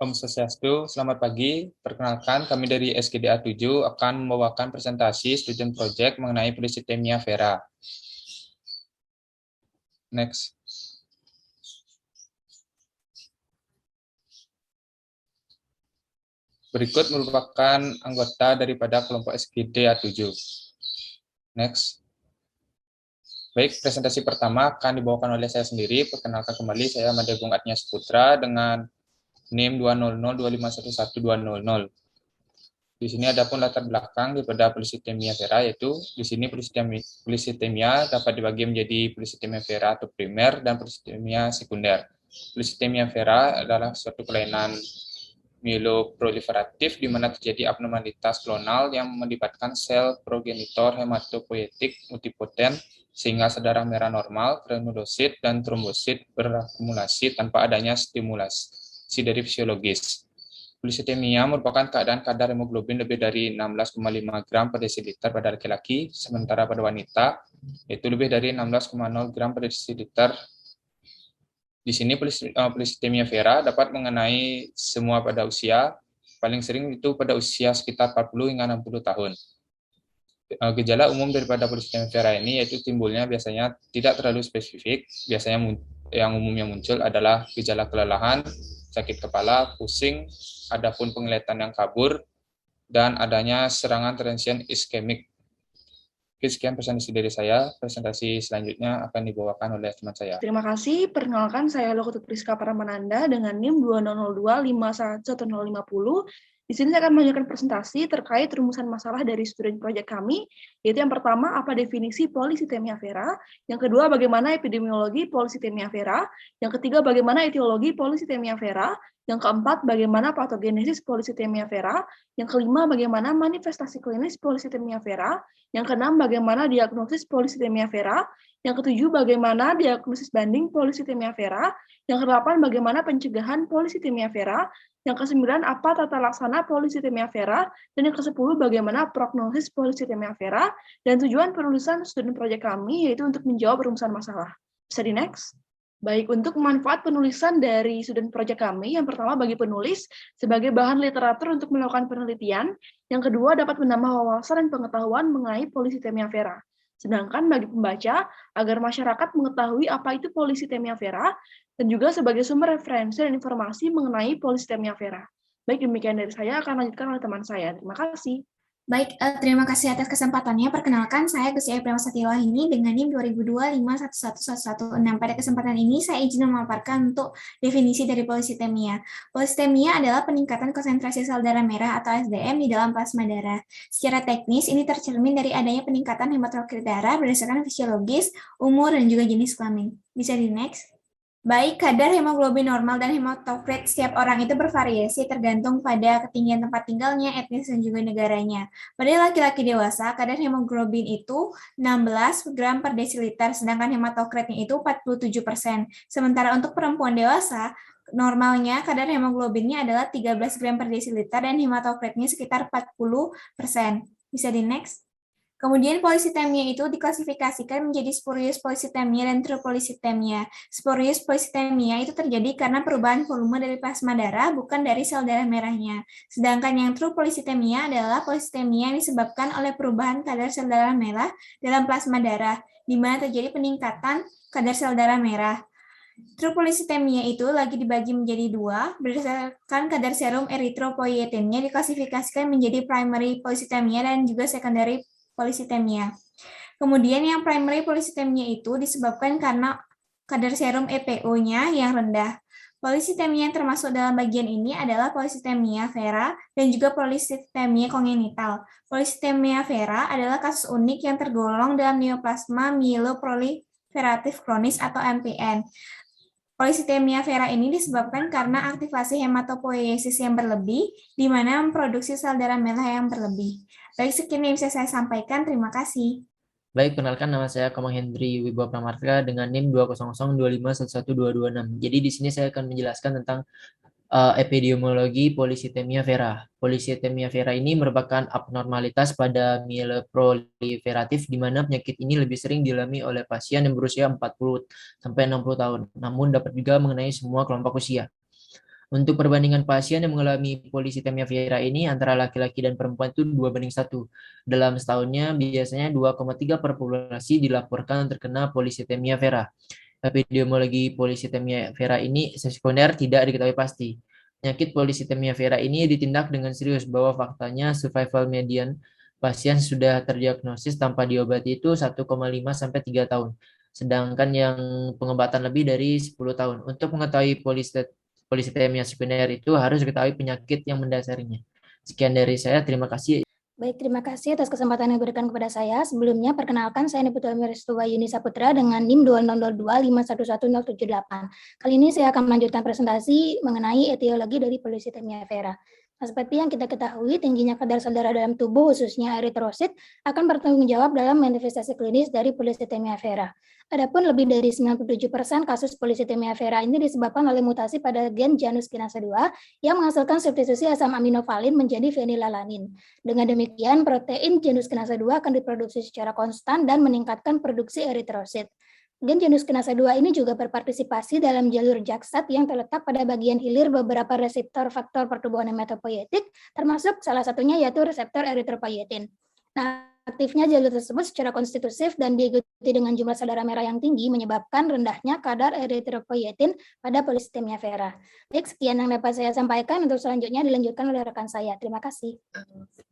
Om Swastiastu, selamat pagi. Perkenalkan, kami dari SKDA 7 akan membawakan presentasi student project mengenai polycythemia vera. Next. Berikut merupakan anggota daripada kelompok SKDA 7. Next. Baik, presentasi pertama akan dibawakan oleh saya sendiri. Perkenalkan kembali, saya Madegung Atnias Putra dengan NIM 20025111200. Di sini ada pun latar belakang daripada polycythemia vera, yaitu di sini polycythemia dapat dibagi menjadi polycythemia vera atau primer dan polycythemia sekunder. Polycythemia vera adalah suatu kelainan mieloproliferatif di mana terjadi abnormalitas klonal yang melibatkan sel progenitor hematopoietik multipoten sehingga darah merah normal, granulosit, dan trombosit berakumulasi tanpa adanya stimulasi dari fisiologis. Polycythemia merupakan keadaan kadar hemoglobin lebih dari 16,5 gram per desiliter pada laki-laki, sementara pada wanita itu lebih dari 16,0 gram per desiliter. Di sini polycythemia vera dapat mengenai semua pada usia, paling sering itu pada usia sekitar 40 hingga 60 tahun. Gejala umum daripada polycythemia vera ini yaitu timbulnya biasanya tidak terlalu spesifik, biasanya yang umumnya muncul adalah gejala kelelahan, sakit kepala, pusing, adapun penglihatan yang kabur, dan adanya serangan transient iskemik. Oke, sekian presentasi dari saya. Presentasi selanjutnya akan dibawakan oleh teman saya. Terima kasih. Perkenalkan, saya Lokutut Priska Paramananda dengan NIM 2002511050. Di sini saya akan menunjukkan presentasi terkait rumusan masalah dari student project kami, yaitu yang pertama, apa definisi polycythemia vera, yang kedua, bagaimana epidemiologi polycythemia vera, yang ketiga, bagaimana etiologi polycythemia vera, yang keempat, bagaimana patogenesis polycythemia vera, yang kelima, bagaimana manifestasi klinis polycythemia vera, yang keenam, bagaimana diagnosis polycythemia vera, yang ketujuh, bagaimana diagnosis banding polycythemia vera. Yang kedelapan, bagaimana pencegahan polycythemia vera. Yang kesembilan, apa tata laksana polycythemia vera. Dan yang kesepuluh, bagaimana prognosis polycythemia vera. Dan tujuan penulisan student project kami yaitu untuk menjawab rumusan masalah. Bisa di next? Baik, untuk manfaat penulisan dari student project kami, yang pertama bagi penulis sebagai bahan literatur untuk melakukan penelitian. Yang kedua, dapat menambah wawasan dan pengetahuan mengenai polycythemia vera. Sedangkan bagi pembaca, agar masyarakat mengetahui apa itu polycythemia vera, dan juga sebagai sumber referensi dan informasi mengenai polycythemia vera. Baik, demikian dari saya, akan lanjutkan oleh teman saya. Terima kasih. Baik, terima kasih atas kesempatannya. Perkenalkan, saya Gus Yai Pramasatiwahini dengan NIM 2002511116. Pada kesempatan ini, saya izin memaparkan untuk definisi dari polycythemia. Polycythemia adalah peningkatan konsentrasi sel darah merah atau SDM di dalam plasma darah. Secara teknis, ini tercermin dari adanya peningkatan hematokrit darah berdasarkan fisiologis, umur, dan juga jenis kelamin. Bisa di next? Baik, kadar hemoglobin normal dan hematokrit setiap orang itu bervariasi tergantung pada ketinggian tempat tinggalnya, etnis, dan juga negaranya. Pada laki-laki dewasa, kadar hemoglobin itu 16 gram per desiliter, sedangkan hematokritnya itu 47%. Sementara untuk perempuan dewasa, normalnya kadar hemoglobinnya adalah 13 gram per desiliter dan hematokritnya sekitar 40%. Bisa di next? Kemudian polycythemia itu diklasifikasikan menjadi spurious polycythemia dan true polycythemia. Spurious polycythemia itu terjadi karena perubahan volume dari plasma darah, bukan dari sel darah merahnya. Sedangkan yang true polycythemia adalah polycythemia yang disebabkan oleh perubahan kadar sel darah merah dalam plasma darah, di mana terjadi peningkatan kadar sel darah merah. True polycythemia itu lagi dibagi menjadi dua, berdasarkan kadar serum eritropoietinnya diklasifikasikan menjadi primary polycythemia dan juga secondary polycythemia. Kemudian yang primary polycythemia itu disebabkan karena kadar serum EPO-nya yang rendah. Polycythemia yang termasuk dalam bagian ini adalah polycythemia vera dan juga polycythemia kongenital. Polycythemia vera adalah kasus unik yang tergolong dalam neoplasma myeloproliferatif kronis atau MPN. Polycythemia vera ini disebabkan karena aktivasi hematopoiesis yang berlebih, di mana memproduksi sel darah merah yang berlebih. Baik, sekian yang bisa saya sampaikan. Terima kasih. Baik, kenalkan nama saya Komang Hendri Wibawa Pramarga dengan NIM 20025111226. Jadi di sini saya akan menjelaskan tentang epidemiologi polycythemia vera. Polycythemia vera ini merupakan abnormalitas pada mieloproliferatif di mana penyakit ini lebih sering dialami oleh pasien yang berusia 40 sampai 60 tahun, namun dapat juga mengenai semua kelompok usia. Untuk perbandingan pasien yang mengalami polisitemia vera ini antara laki-laki dan perempuan itu 2:1. Dalam setahunnya biasanya 2,3 per populasi dilaporkan terkena polisitemia vera. Epidemiologi polisitemia vera ini sekunder tidak diketahui pasti. Penyakit polisitemia vera ini ditindak dengan serius bahwa faktanya survival median pasien sudah terdiagnosis tanpa diobati itu 1,5 sampai 3 tahun. Sedangkan yang pengobatan lebih dari 10 tahun. Untuk mengetahui polisitemia sekunder itu harus diketahui penyakit yang mendasarinya. Sekian dari saya, terima kasih. Baik, terima kasih atas kesempatan yang diberikan kepada saya. Sebelumnya, perkenalkan saya Niputami Restuwa Yuni Saputra dengan NIM 2002511078. Kali ini saya akan melanjutkan presentasi mengenai etiologi dari polisitemia vera. Nah, seperti yang kita ketahui, tingginya kadar sel darah dalam tubuh, khususnya eritrosit, akan bertanggung jawab dalam manifestasi klinis dari polisitemia vera. Adapun lebih dari 97% kasus polisitemia vera ini disebabkan oleh mutasi pada gen Janus kinase 2 yang menghasilkan substitusi asam aminovalin menjadi fenilalanin. Dengan demikian, protein Janus kinase 2 akan diproduksi secara konstan dan meningkatkan produksi eritrosit. Gen Janus kinase 2 ini juga berpartisipasi dalam jalur JAK-STAT yang terletak pada bagian hilir beberapa reseptor faktor pertumbuhan hematopoietik, termasuk salah satunya yaitu reseptor eritropoietin. Nah, aktifnya jalur tersebut secara konstitutif dan diikuti dengan jumlah sel darah merah yang tinggi menyebabkan rendahnya kadar eritropoietin pada polisitemia vera. Baik, sekian yang dapat saya sampaikan. Untuk selanjutnya dilanjutkan oleh rekan saya. Terima kasih.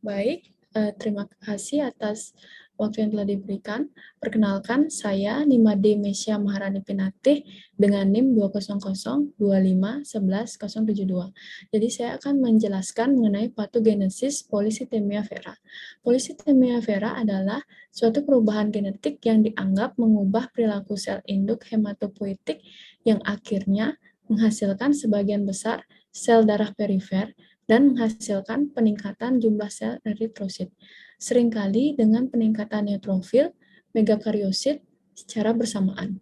Baik, terima kasih atas waktu yang telah diberikan. Perkenalkan, saya Nimade Mesya Maharani Pinatih dengan NIM 20025111072. Jadi saya akan menjelaskan mengenai patogenesis polisitemia vera. Polisitemia vera adalah suatu perubahan genetik yang dianggap mengubah perilaku sel induk hematopoietik yang akhirnya menghasilkan sebagian besar sel darah perifer dan menghasilkan peningkatan jumlah sel eritrosit, seringkali dengan peningkatan neutrofil, megakariosit secara bersamaan,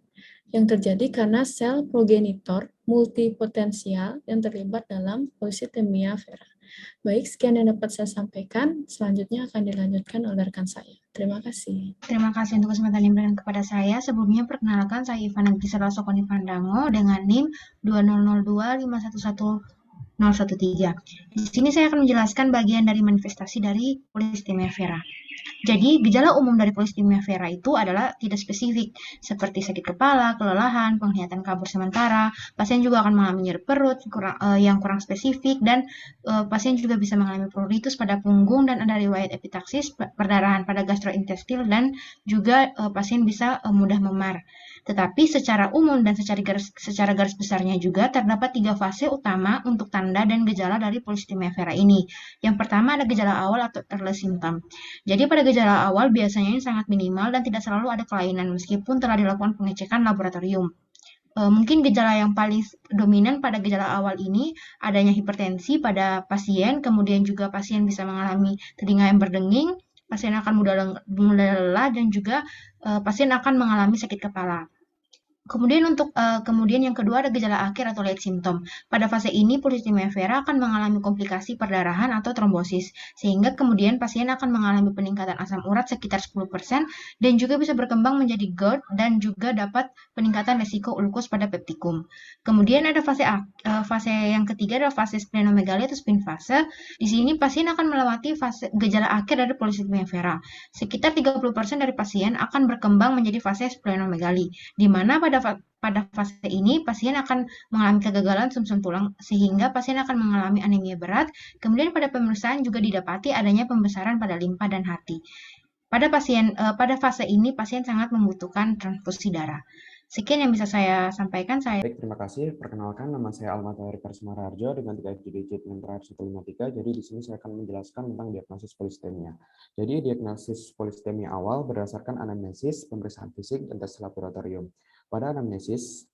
yang terjadi karena sel progenitor multipotensial yang terlibat dalam polisitemia vera. Baik, sekian yang dapat saya sampaikan. Selanjutnya akan dilanjutkan oleh rekan saya. Terima kasih. Terima kasih untuk kesempatan yang diberikan kepada saya. Sebelumnya perkenalkan saya Ivana Gisela Sokoni Pandango dengan NIM 20025111013. Di sini saya akan menjelaskan bagian dari manifestasi dari polisitemia vera. Jadi, gejala umum dari polisitemia vera itu adalah tidak spesifik, seperti sakit kepala, kelelahan, penglihatan kabur sementara. Pasien juga akan mengalami nyeri perut yang kurang spesifik, dan pasien juga bisa mengalami pruritus pada punggung, dan ada riwayat epitaksis, perdarahan pada gastrointestil, dan juga pasien bisa mudah memar. Tetapi secara umum dan secara garis besarnya juga terdapat 3 fase utama untuk tanda dan gejala dari polisitemia vera ini. Yang pertama ada gejala awal atau early symptom. Jadi pada gejala awal biasanya ini sangat minimal dan tidak selalu ada kelainan meskipun telah dilakukan pengecekan laboratorium. Mungkin gejala yang paling dominan pada gejala awal ini adanya hipertensi pada pasien, kemudian juga pasien bisa mengalami telinga yang berdenging, pasien akan mudah lelah, dan juga pasien akan mengalami sakit kepala. Kemudian yang kedua ada gejala akhir atau late symptom. Pada fase ini polisitemia vera akan mengalami komplikasi perdarahan atau trombosis, sehingga kemudian pasien akan mengalami peningkatan asam urat sekitar 10% dan juga bisa berkembang menjadi GERD dan juga dapat peningkatan resiko ulkus pada peptikum. Kemudian ada fase yang ketiga adalah fase splenomegali atau spin fase. Di sini pasien akan melewati fase gejala akhir dari polisitemia vera. Sekitar 30% dari pasien akan berkembang menjadi fase splenomegali, di mana pada fase ini, pasien akan mengalami kegagalan sumsum tulang, sehingga pasien akan mengalami anemia berat. Kemudian pada pemeriksaan juga didapati adanya pembesaran pada limpa dan hati. Pada fase ini, pasien sangat membutuhkan transfusi darah. Sekian yang bisa saya sampaikan. Baik, terima kasih. Perkenalkan, nama saya Almatari Karismararjo dengan 3 digit yang terakhir 153. Jadi di sini saya akan menjelaskan tentang diagnosis polisitemia. Jadi diagnosis polisitemia awal berdasarkan anamnesis, pemeriksaan fisik, dan tes laboratorium. Pada anamnesis,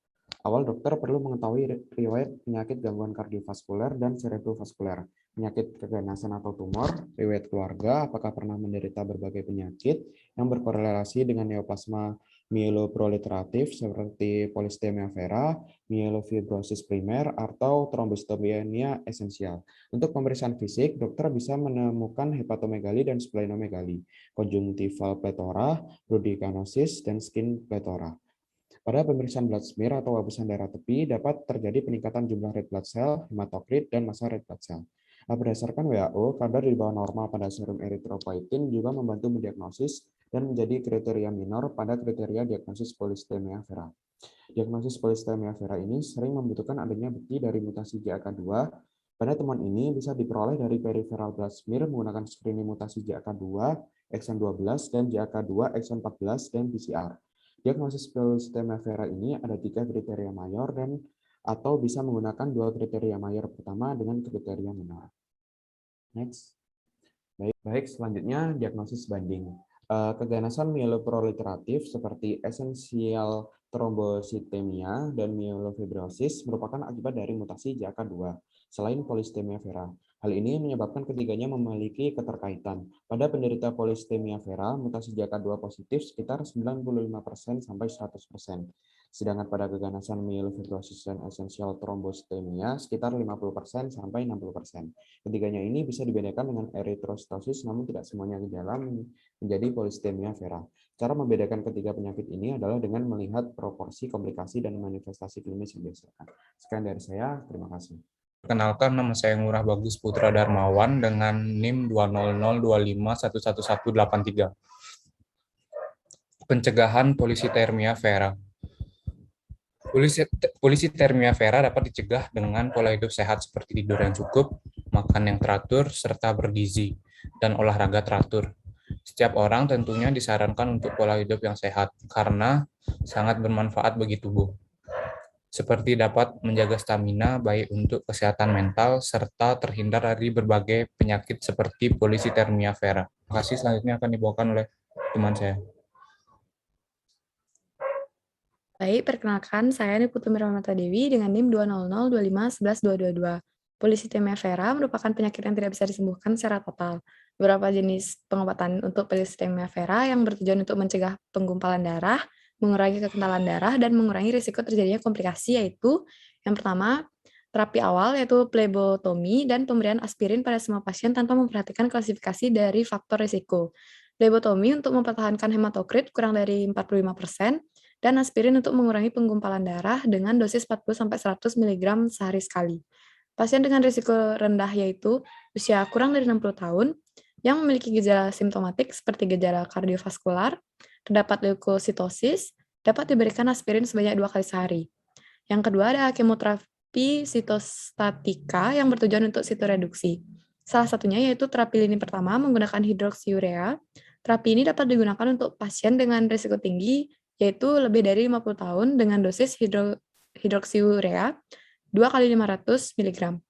awal dokter perlu mengetahui riwayat penyakit gangguan kardiovaskuler dan cerebrovaskuler, penyakit keganasan atau tumor, riwayat keluarga, apakah pernah menderita berbagai penyakit yang berkorelasi dengan neoplasma mieloproliferatif seperti polisitemia vera, myelofibrosis primer, atau trombositopenia esensial. Untuk pemeriksaan fisik, dokter bisa menemukan hepatomegali dan splenomegali, konjungtival pletora, brodikanosis, dan skin pletora. Pada pemeriksaan blood smear atau hapusan darah tepi dapat terjadi peningkatan jumlah red blood cell, hematokrit, dan massa red blood cell. Berdasarkan WHO, kadar di bawah normal pada serum eritropoietin juga membantu mendiagnosis dan menjadi kriteria minor pada kriteria diagnosis polistemia vera. Diagnosis polistemia vera ini sering membutuhkan adanya bukti dari mutasi JAK2. Pada temuan ini bisa diperoleh dari peripheral blood smear menggunakan screening mutasi JAK2, exon 12, dan JAK2, exon 14, dan PCR. Diagnosis polistemia vera ini ada 3 kriteria mayor dan atau bisa menggunakan 2 kriteria mayor pertama dengan kriteria minor. Next. Baik, selanjutnya diagnosis banding. Keganasan mieloproliferatif seperti esensial trombositemia dan myelofibrosis merupakan akibat dari mutasi JAK2 selain polistemia vera. Hal ini menyebabkan ketiganya memiliki keterkaitan. Pada penderita polistemia vera, mutasi JAK2 positif sekitar 95% sampai 100%. Sedangkan pada keganasan myelofibrosis dan esensial trombositemia sekitar 50% sampai 60%. Ketiganya ini bisa dibedakan dengan eritrositosis, namun tidak semuanya gejala menjadi polistemia vera. Cara membedakan ketiga penyakit ini adalah dengan melihat proporsi komplikasi dan manifestasi klinis yang dihasilkan. Sekian dari saya, terima kasih. Perkenalkan, nama saya Ngurah Bagus Putra Darmawan dengan NIM 20025111183. Pencegahan polisitermia vera. Polisitermia vera dapat dicegah dengan pola hidup sehat seperti tidur yang cukup, makan yang teratur, serta bergizi, dan olahraga teratur. Setiap orang tentunya disarankan untuk pola hidup yang sehat karena sangat bermanfaat bagi tubuh. Seperti dapat menjaga stamina baik untuk kesehatan mental serta terhindar dari berbagai penyakit seperti polisitermia vera. Terima kasih, selanjutnya akan dibawakan oleh teman saya. Baik, perkenalkan saya Niputu Miramata Dewi dengan NIM 200251122. Polistemia vera merupakan penyakit yang tidak bisa disembuhkan secara total. Beberapa jenis pengobatan untuk polistemia vera yang bertujuan untuk mencegah penggumpalan darah, mengurangi kekentalan darah, dan mengurangi risiko terjadinya komplikasi, yaitu yang pertama, terapi awal yaitu plebotomi dan pemberian aspirin pada semua pasien tanpa memperhatikan klasifikasi dari faktor risiko. Plebotomi untuk mempertahankan hematokrit kurang dari 45%, dan aspirin untuk mengurangi penggumpalan darah dengan dosis 40-100 mg sehari sekali. Pasien dengan risiko rendah yaitu usia kurang dari 60 tahun, yang memiliki gejala simptomatik seperti gejala kardiovaskular, terdapat leukositosis, dapat diberikan aspirin sebanyak 2 kali sehari. Yang kedua ada kemoterapi sitostatika yang bertujuan untuk sitoreduksi. Salah satunya yaitu terapi lini pertama menggunakan hidroksiurea. Terapi ini dapat digunakan untuk pasien dengan risiko tinggi, yaitu lebih dari 50 tahun dengan dosis hidroksiurea 2 kali 500 mg.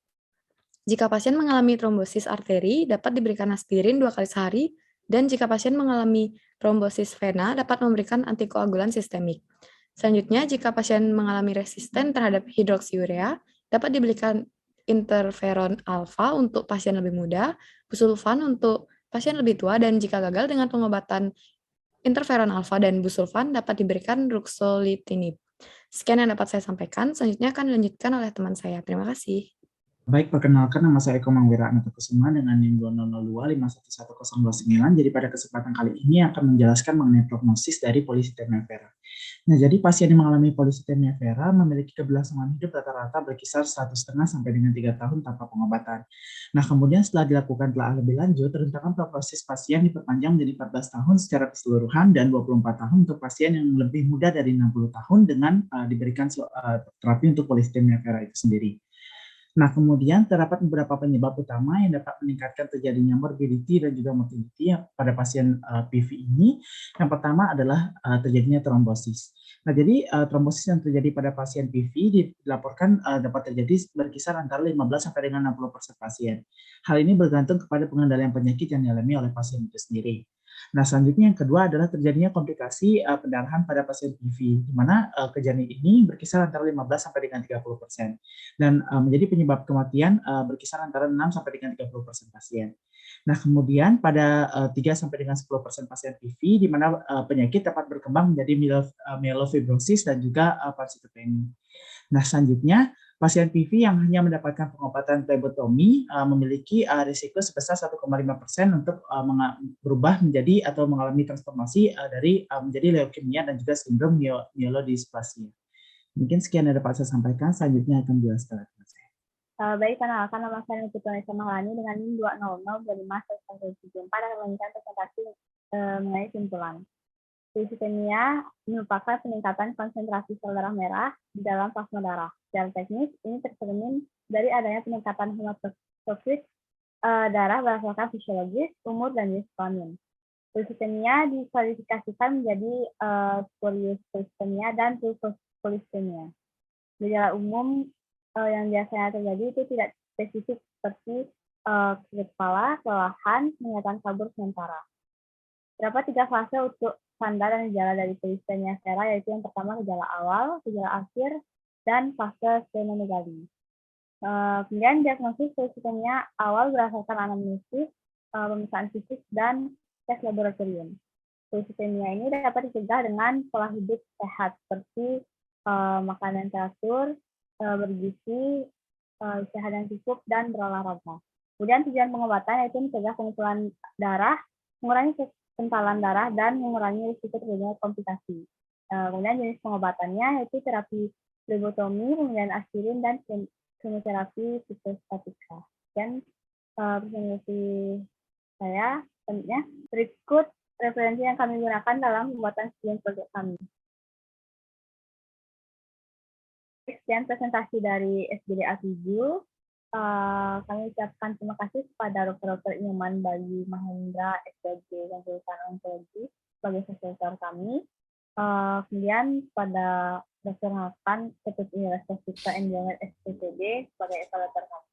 Jika pasien mengalami trombosis arteri, dapat diberikan aspirin 2 kali sehari, dan jika pasien mengalami trombosis vena, dapat memberikan antikoagulan sistemik. Selanjutnya, jika pasien mengalami resisten terhadap hidroksiurea, dapat diberikan interferon alfa untuk pasien lebih muda, busulfan untuk pasien lebih tua, dan jika gagal dengan pengobatan interferon alfa dan busulfan, dapat diberikan ruxolitinib. Sekian yang dapat saya sampaikan, selanjutnya akan dilanjutkan oleh teman saya. Terima kasih. Baik, perkenalkan nama saya Eko Mangwira Anatakusuma dengan NIM 20025111029. Jadi pada kesempatan kali ini akan menjelaskan mengenai prognosis dari polistemia vera. Nah, jadi pasien yang mengalami polistemia vera memiliki keberlangsungan hidup rata-rata berkisar 1,5 sampai dengan 3 tahun tanpa pengobatan. Nah, kemudian setelah dilakukan telah lebih lanjut, rentang prognosis pasien diperpanjang menjadi 14 tahun secara keseluruhan dan 24 tahun untuk pasien yang lebih muda dari 60 tahun dengan diberikan terapi untuk polistemia vera itu sendiri. Nah, kemudian terdapat beberapa penyebab utama yang dapat meningkatkan terjadinya morbidity dan juga mortality pada pasien PV ini. Yang pertama adalah terjadinya trombosis. Nah, jadi trombosis yang terjadi pada pasien PV dilaporkan dapat terjadi berkisar antara 15 sampai dengan 60% pasien. Hal ini bergantung kepada pengendalian penyakit yang dialami oleh pasien itu sendiri. Nah, selanjutnya yang kedua adalah terjadinya komplikasi pendarahan pada pasien PV, di mana kejadian ini berkisar antara 15 sampai dengan 30%, dan menjadi penyebab kematian berkisar antara 6 sampai dengan 30% pasien. Nah, kemudian pada 3 sampai dengan 10% pasien PV, di mana penyakit dapat berkembang menjadi myelofibrosis dan juga pansitopenia. Nah, selanjutnya Pasien PV yang hanya mendapatkan pengobatan plebotomi memiliki risiko sebesar 1,5% untuk berubah menjadi atau mengalami transformasi dari menjadi leukemia dan juga sindrom myelodysplasia. Mungkin sekian yang dapat saya sampaikan, selanjutnya akan dijelaskan oleh teman saya. Baik, kenalkan nama saya Nurul Mahlani dengan NIM 2002514 akan melanjutkan presentasi mengenai simpulan. Polisitemi merupakan peningkatan konsentrasi sel darah merah di dalam plasma darah. Secara teknis, ini tercermin dari adanya peningkatan hematokrit darah berdasarkan fisiologis, umur, dan jenis kelamin. Polisitemia dikualifikasikan menjadi spurious polisitemia dan true polisitemia. Gejala umum yang biasanya terjadi itu tidak spesifik seperti sakit kepala, kelelahan, penglihatan kabur sementara. Terdapat 3 fase untuk tanda dan gejala dari polisitemi vera, yaitu yang pertama gejala awal, gejala akhir, dan fase splenomegali. Kemudian diagnosis polisitemi awal berdasarkan anamnesis, pemeriksaan fisik, dan tes laboratorium. Polisitemi ini dapat dicegah dengan pola hidup sehat seperti makan yang teratur, bergizi, istirahat yang cukup, dan berolahraga. Kemudian tujuan pengobatan yaitu mencegah pengumpulan darah, mengurangi kentalan darah, dan mengurangi risiko terjadinya komplikasi. Kemudian jenis pengobatannya yaitu terapi plebotomi, kemudian aspirin, dan kemoterapi sitostatika. Dan presentasi saya selanjutnya berikut referensi yang kami gunakan dalam pembuatan studi proyek kami. Sekian presentasi dari SBDA 7. Kami ucapkan terima kasih kepada Dr. Nyoman Bayu Mahendra, SPG Konsultan Onkologi sebagai fasilitator kami. Kemudian pada Dr. Hakan, Ketua Universitas Cipta Engineer SPTD sebagai evaluator kami.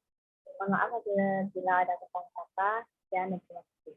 Mohon maaf apabila ada kesalahan kata. Sekian dan terima kasih.